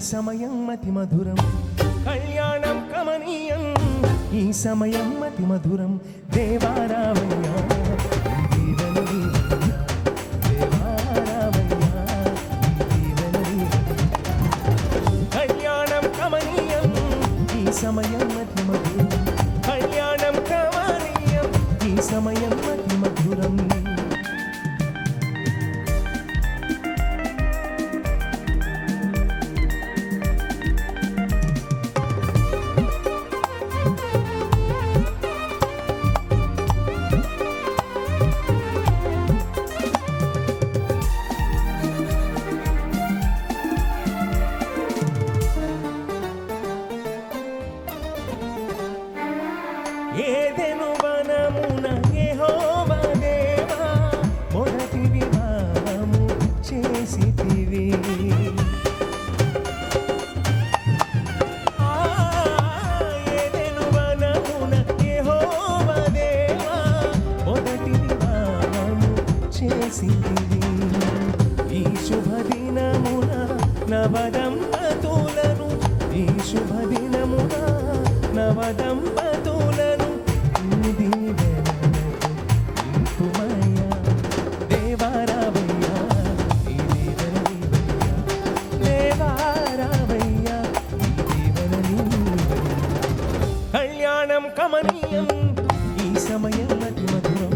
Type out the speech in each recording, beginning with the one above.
సమయం అతి మధురం కళ్యాణం కమనీయం ఈ సమయం అతి మధురం దేవారావయ్యా కళ్యాణం కమనీయం ఈ సమయం అతి మధురం కళ్యాణం కమనీయం ఈ సమయం అతి మధురం ఏదెను వనమున యెహోవా దేవా మొదటి వివాహము చేసితివి ఏదెను వనమున యెహోవా దేవా మొదటి వివాహము చేసితివి ఈ శుభదినమున నవదంపతులను ఈ శుభదినమున నవదంపతులను కళ్యాణం కమనీయం ఈ సమయం అతి మధురం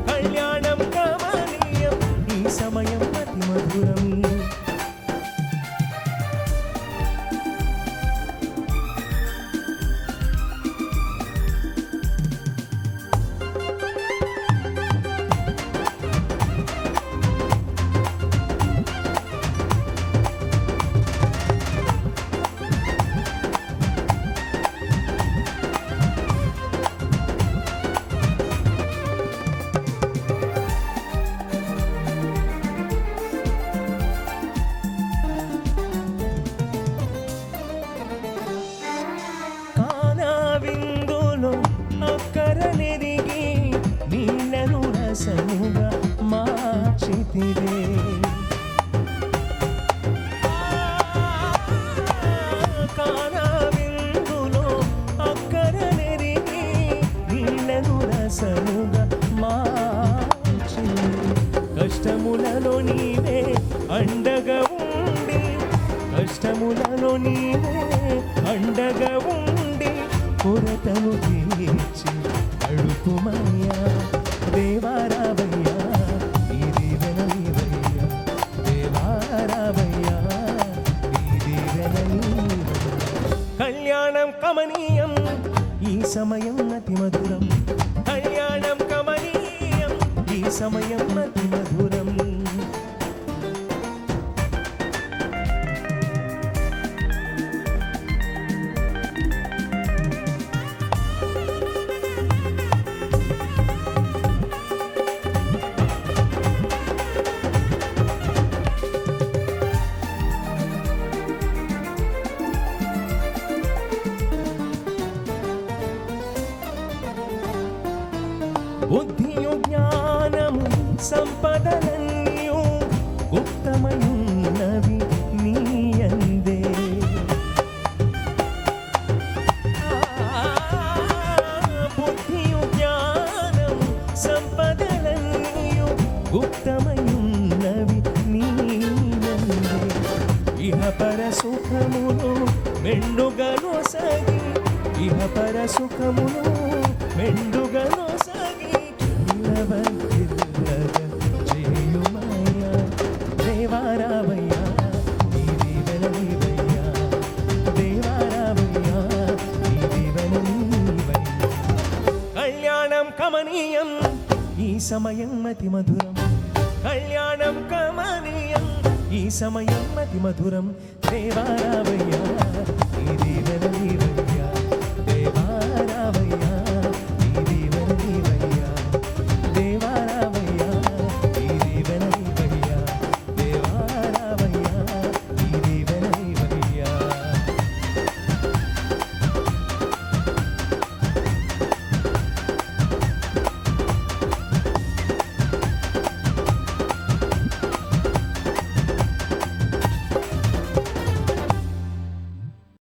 కళ్యాణం కమనీయం ఈ సమయం అతి మధురం అక్కరనెరిగి నీళ్ళను రసముగా మార్చితివే కానా విందులో అక్కరనెరిగి నీళ్ళను రసముగా మార్చి కష్టములలో నీవే అండగా ఉండి కష్టములలో నీవే అండగా ఉండి కొరతను తీర్చి అడుపుమయ్యా దేవారావయ్యా ఈ దీవెనలీవయ్యా దేవారావయ్యా ఈ దీవెనలీవయ్యా కళ్యాణం కమనీయం ఈ సమయం అతి మధురం కళ్యాణం కమనీయం ఈ సమయం అతి మధురం బుద్ధియు జ్ఞానము సంపదలన్నీయు గుప్తమయున్నవి నీయందే బుద్ధియు జ్ఞానము సంపదలన్నీయు గుప్తమయున్నవి నీయందే ఇహ పర సుఖమును మెండుగను సగి ఇహ పర సుఖమును మెండుగను దేవారావయ్యా ఈ దీవెనలీవయ్యా దేవారావయ్యా ఈ దీవెనలీవయ్యా కళ్యాణం కమనీయం ఈ సమయం అతి మధురం కళ్యాణం కమనీయం ఈ సమయం అతి మధురం దేవారావయ్యా ఈ దీవెనలీవయ్యా